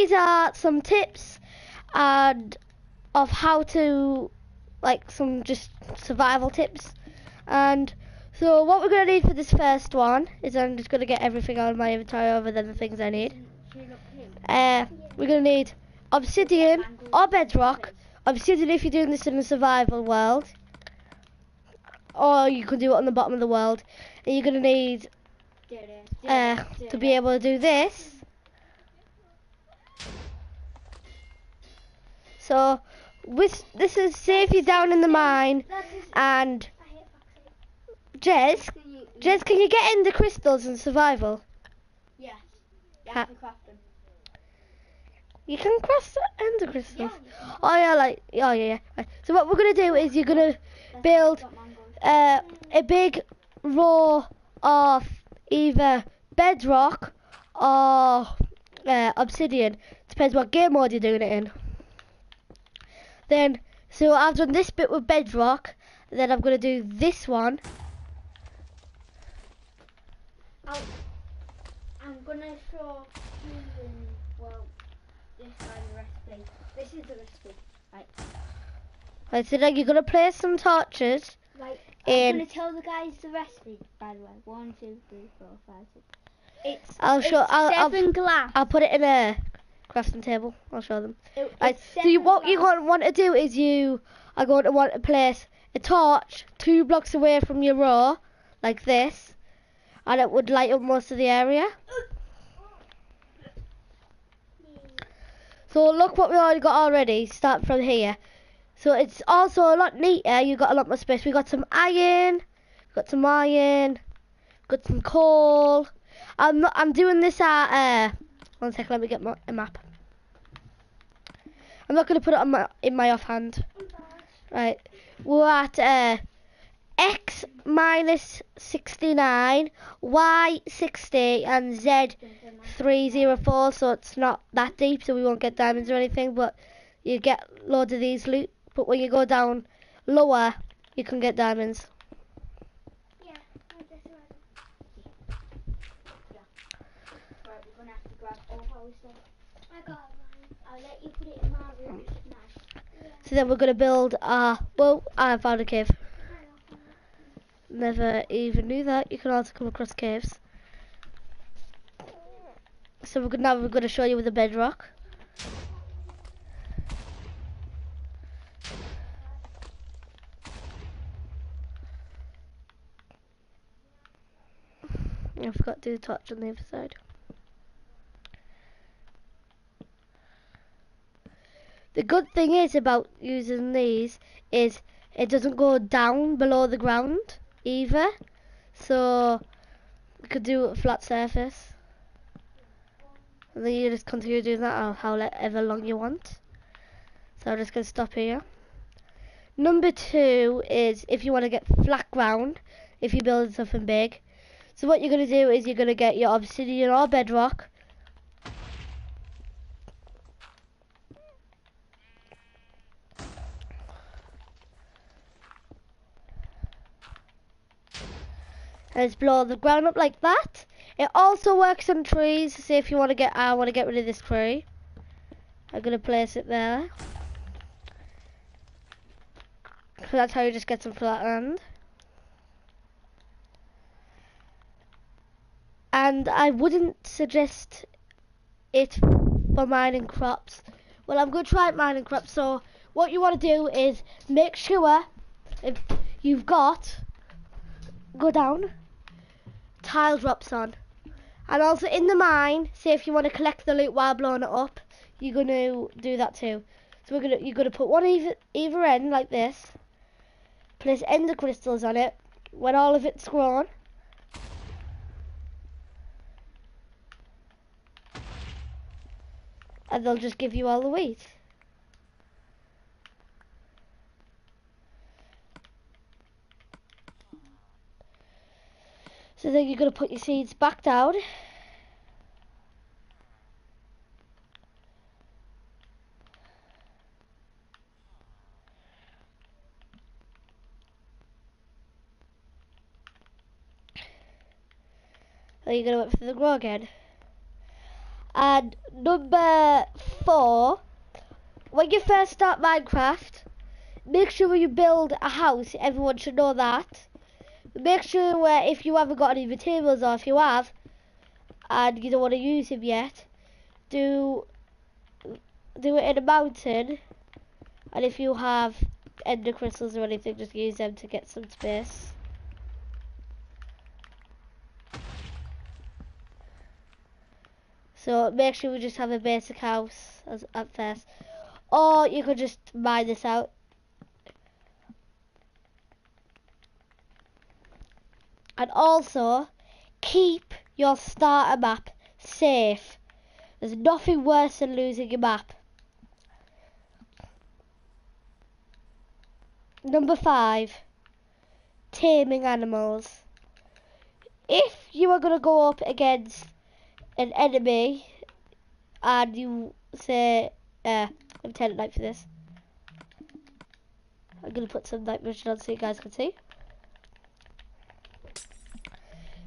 these are some tips and of how to, like, some just survival tips. And so what we're going to need for this first one is, I'm just going to get everything out of my inventory other than the things I need. We're going to need obsidian or bedrock. Obsidian if you're doing this in a survival world, or you can do it on the bottom of the world. And you're going to need to be able to do this. So this is, say if you're down in the mine and Jez, can you get in the crystals in survival? Yeah. You have to craft them. You can craft ender crystals. Yeah. Oh yeah, yeah. Right. So what we're gonna do is you're gonna build a big row of either bedrock or obsidian. Depends what game mode you're doing it in. Then, so I've done this bit with bedrock. Then I'm gonna do this one. I'm gonna show you, well, this side of the recipe. This is the recipe, right? Right, so then you're gonna place some torches. Right, I'm gonna tell the guys the recipe, by the way. 1, 2, 3, 4, 5, 6. I'll 7 glass. I'll put it in a crafting table. I'll show them. Right, so what you're going to want to do is you are going to want to place a torch 2 blocks away from your row, like this, and it would light up most of the area. So look what we already got already. Start from here. So it's also a lot neater. You got a lot more space. We got some iron. Got some coal. I'm doing this at 1 second. Let me get a map. I'm not going to put it in my offhand. Right. We're at X minus 69, Y 60, and Z 304. So it's not that deep, so we won't get diamonds or anything. But you get loads of these loot. But when you go down lower, you can get diamonds. Yeah. Right, we're gonna have to grab all our stuff. I got mine. I'll let you put it in my room. Nice. Yeah. So then we're gonna build I found a cave. Never even knew that. You can also come across caves. So we're gonna show you with the bedrock. I forgot to do the torch on the other side. The good thing is about using these is it doesn't go down below the ground either. So you could do a flat surface. And then you just continue doing that however long you want. So I'm just going to stop here. Number 2 is if you want to get flat ground, if you're building something big. So what you're going to do is you're going to get your obsidian or bedrock. And just blow the ground up like that. It also works on trees. Say if you want to I want to get rid of this tree. I'm going to place it there. So that's how you just get some flat land. And I wouldn't suggest it for mining crops. Well, I'm going to try mining crops. So what you want to do is make sure if you've got, go down, tile drops on. And also in the mine, say if you want to collect the loot while blowing it up, you're going to do that too. So you're going to put one either end like this. Place ender crystals on it. When all of it's grown, and they'll just give you all the wheat. So then you're going to put your seeds back down. Then you're going to wait for the grow again. And number 4, when you first start Minecraft, make sure when you build a house, everyone should know that. Make sure if you haven't got any materials, or if you have, and you don't want to use them yet, do it in a mountain. And if you have ender crystals or anything, just use them to get some space. So make sure we just have a basic house at first. Or you could just mine this out. And also, keep your starter map safe. There's nothing worse than losing your map. Number 5, taming animals. If you are going to go up against an enemy and you say, let me turn it night for this. I'm going to put some night vision on so you guys can see.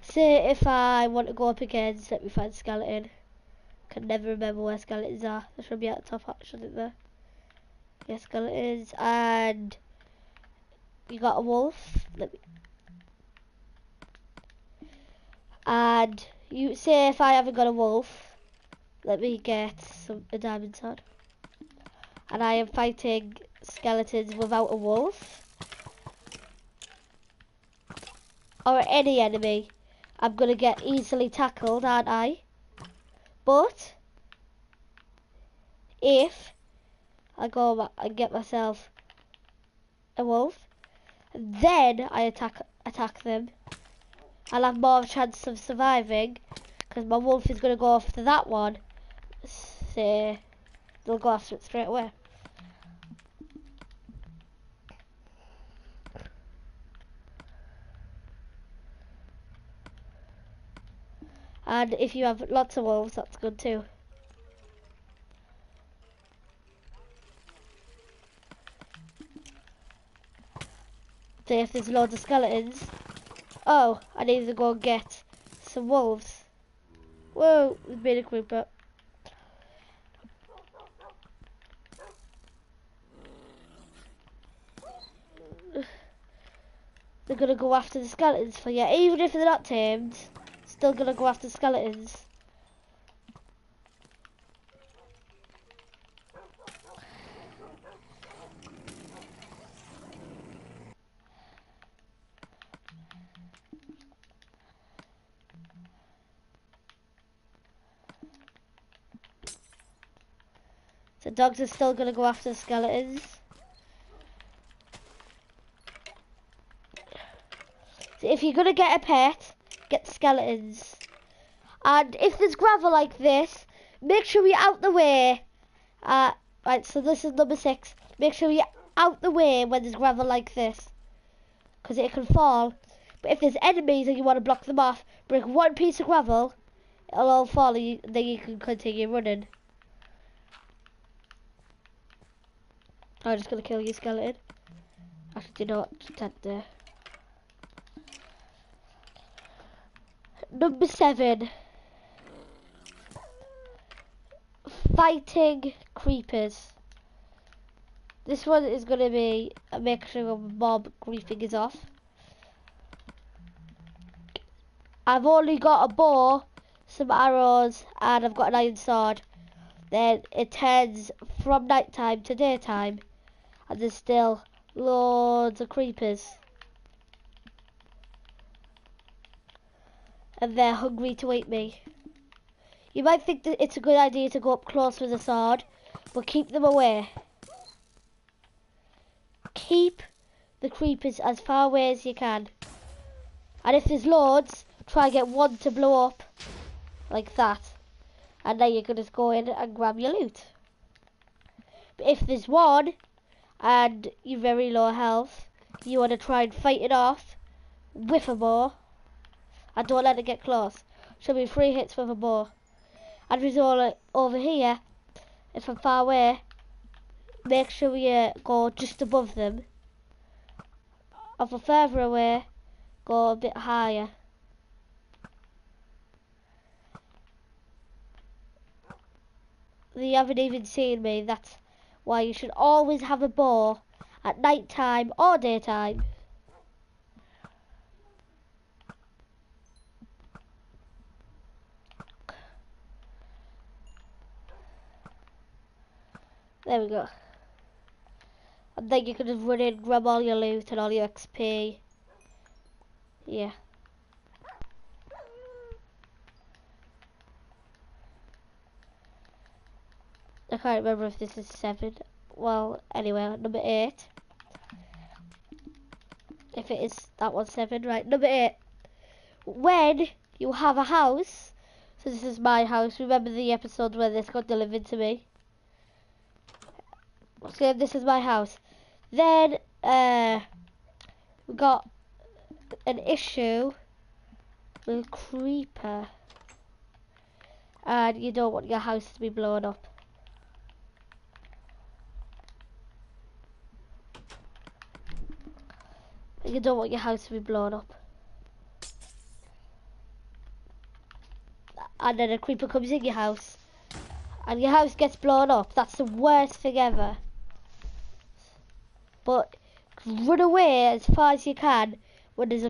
Say if I want to go up against, let me find skeleton. Can never remember where skeletons are. They should be at the top, shouldn't they? Yeah, skeletons. And you got a wolf. And you say if I haven't got a wolf, let me get a diamond sword. And I am fighting skeletons without a wolf. Or any enemy. I'm going to get easily tackled, aren't I? But if I go and get myself a wolf, then I attack them, I'll have more of a chance of surviving, because my wolf is going to go after that one. So they'll go after it straight away. And if you have lots of wolves, that's good too. So if there's loads of skeletons, oh, I need to go and get some wolves. Whoa, there's been a creeper. They're gonna go after the skeletons for you, even if they're not tamed. Still gonna go after skeletons. So dogs are still gonna go after the skeletons. So if you're gonna get a pet, get skeletons. And if there's gravel like this, make sure you're out the way. Right, so this is number 6. Make sure you're out the way when there's gravel like this, because it can fall. But if there's enemies and you want to block them off, break one piece of gravel, it'll all fall, and then you can continue running. I'm just gonna kill you, skeleton. Actually, do not stand there. Number 7. Fighting creepers. This one is going to be a mixture of mob griefing is off. I've only got a bow, some arrows, and I've got an iron sword. Then it turns from night time to daytime, and there's still loads of creepers. And they're hungry to eat me. You might think that it's a good idea to go up close with a sword, but keep them away. Keep the creepers as far away as you can. And if there's loads, try and get one to blow up, like that. And then you can just go in and grab your loot. But if there's one, and you're very low health, you want to try and fight it off with a bow, and don't let it get close. Show me 3 hits with a bow. And if it's all over here, if I'm far away, make sure you go just above them. If I'm further away, go a bit higher. they haven't even seen me. That's why you should always have a bow at night time or daytime. There we go. And then you can just run in, grab all your loot and all your XP. Yeah. I can't remember if this is 7. Well, anyway, number 8. If it is, that one's 7, right? Number 8. When you have a house, so this is my house. Remember the episode where this got delivered to me? So this is my house. Then we got an issue with creeper, and you don't want your house to be blown up. You don't want your house to be blown up. And then a creeper comes in your house, and your house gets blown up. That's the worst thing ever. But run away as far as you can when there's a